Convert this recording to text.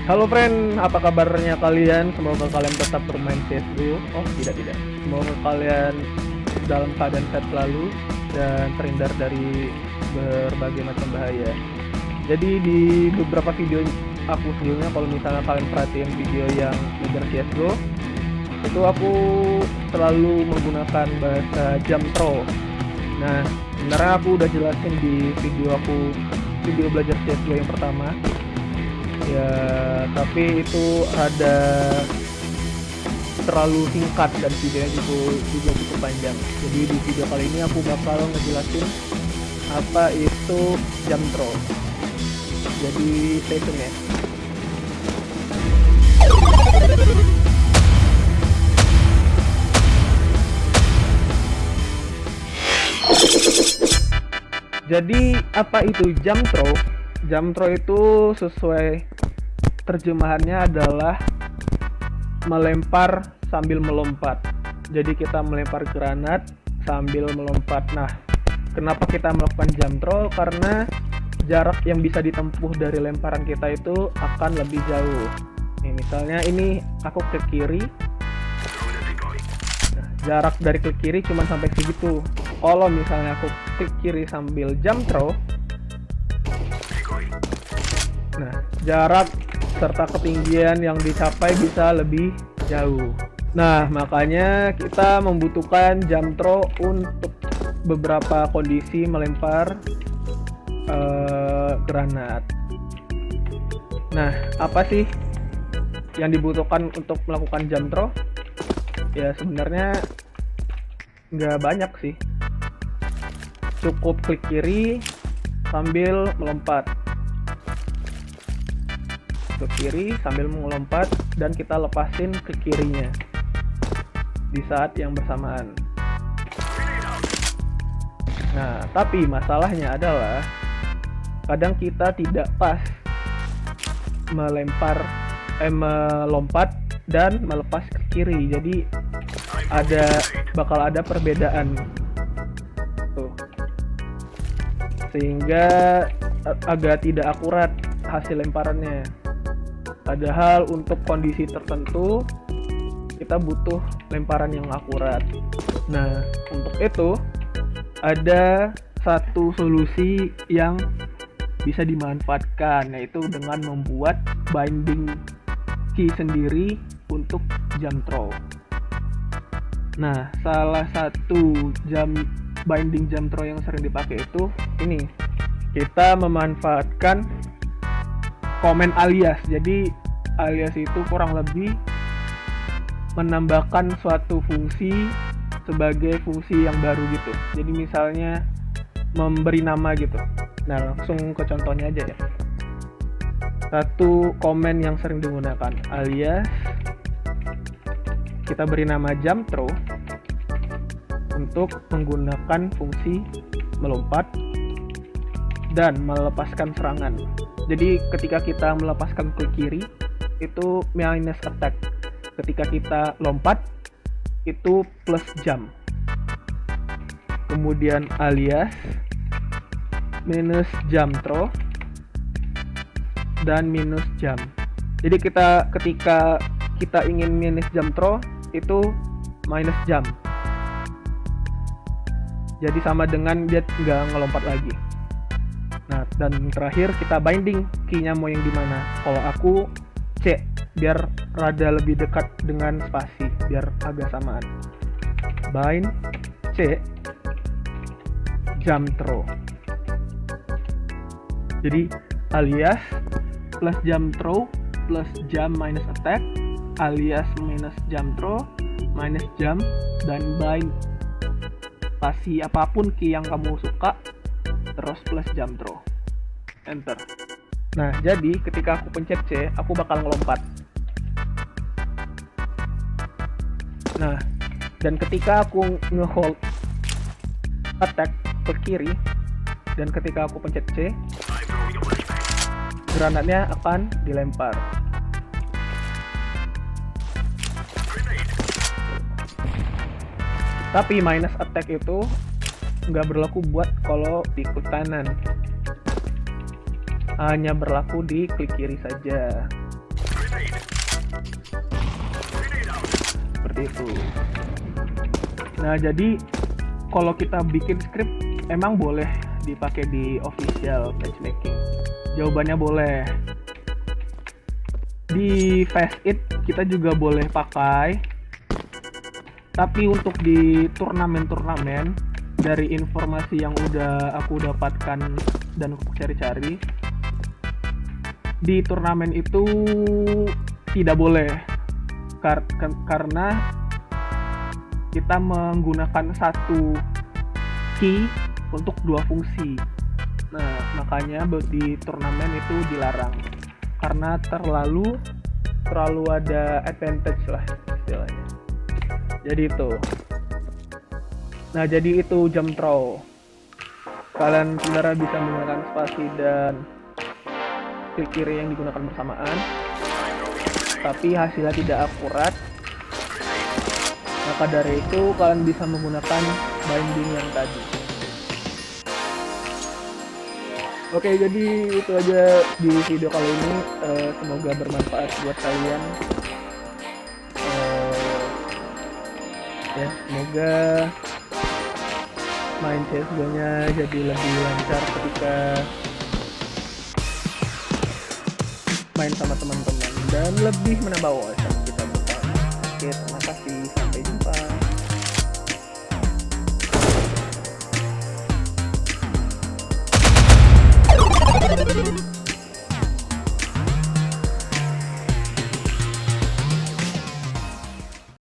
Halo friend, apa kabarnya kalian? Semoga kalian tetap bermain CSGO. Oh, tidak. Semoga kalian dalam keadaan sehat selalu dan terhindar dari berbagai macam bahaya. Jadi di beberapa video aku sebelumnya, kalau misalnya kalian perhatiin video yang ngejar CSGO, itu aku selalu menggunakan bahasa jam throw. Nah, sebenarnya aku udah jelasin di video belajar CSGO yang pertama. Ya, tapi itu rada terlalu singkat dan videonya juga cukup panjang. Jadi di video kali ini aku bakal ngejelasin apa itu jam throw. Jadi stay tune ya. Jadi apa itu jam throw? Jam throw itu sesuai terjemahannya adalah melempar sambil melompat. Jadi kita melempar granat sambil melompat. Nah, kenapa kita melakukan jam throw? Karena jarak yang bisa ditempuh dari lemparan kita itu akan lebih jauh. Nih, misalnya ini aku ke kiri. Nah, jarak dari ke kiri cuma sampai segitu. Kalau misalnya aku ke kiri sambil jam throw, nah, jarak serta ketinggian yang dicapai bisa lebih jauh. Nah, makanya kita membutuhkan jam throw untuk beberapa kondisi melempar granat. Nah, apa sih yang dibutuhkan untuk melakukan jam throw? Ya, sebenarnya nggak banyak sih. Cukup klik kiri sambil melompat. Ke kiri sambil melompat dan kita lepasin ke kirinya di saat yang bersamaan. Nah, tapi masalahnya adalah kadang kita tidak pas melompat dan melepas ke kiri. Jadi bakal ada perbedaan tuh, sehingga agak tidak akurat hasil lemparannya. Padahal untuk kondisi tertentu kita butuh lemparan yang akurat. Nah, untuk itu ada satu solusi yang bisa dimanfaatkan, yaitu dengan membuat binding key sendiri untuk jam throw. Nah, salah satu binding jam throw yang sering dipakai itu ini. Kita memanfaatkan komen alias. Jadi alias itu kurang lebih menambahkan suatu fungsi sebagai fungsi yang baru gitu. Jadi misalnya memberi nama gitu. Nah, langsung ke contohnya aja ya. Satu komen yang sering digunakan alias, kita beri nama jam throw untuk menggunakan fungsi melompat dan melepaskan serangan. Jadi ketika kita melepaskan ke kiri itu minus attack. Ketika kita lompat itu plus jam. Kemudian alias minus jam throw dan minus jam. Jadi ketika kita ingin minus jam throw itu minus jam. Jadi sama dengan dia nggak ngelompat lagi. Nah, dan terakhir kita binding key-nya mau yang dimana. Kalau aku C, biar rada lebih dekat dengan spasi, biar agak samaan. Bind C jam throw. Jadi alias plus jam throw plus jam minus attack, alias minus jam throw minus jam, dan bind spasi apapun key yang kamu suka, terus plus jam throw. Enter. Nah, jadi ketika aku pencet C, aku bakal ngelompat. Nah, dan ketika aku ngehold attack ke kiri, dan ketika aku pencet C, granatnya akan dilempar. Tapi minus attack itu nggak berlaku buat kalau di klik kanan. Hanya berlaku di klik kiri saja. Seperti itu. Nah, jadi kalau kita bikin script emang boleh dipakai di official matchmaking. Jawabannya boleh. Di Faceit kita juga boleh pakai. Tapi untuk di turnamen-turnamen, dari informasi yang udah aku dapatkan dan aku cari-cari, di turnamen itu tidak boleh. Karena kita menggunakan satu key untuk dua fungsi. Nah, makanya di turnamen itu dilarang. Karena terlalu ada advantage lah istilahnya. Jadi itu. Nah, jadi itu jump throw. Kalian sebenarnya bisa menggunakan spasi dan klik kiri yang digunakan bersamaan, tapi hasilnya tidak akurat. Maka dari itu kalian bisa menggunakan binding yang tadi. Oke, jadi itu aja di video kali ini. Semoga bermanfaat buat kalian. Ya, semoga main CSGO-nya jadi lebih lancar ketika main sama teman-teman dan lebih menambah wawasan kita bersama. Oke, terima kasih, sampai jumpa.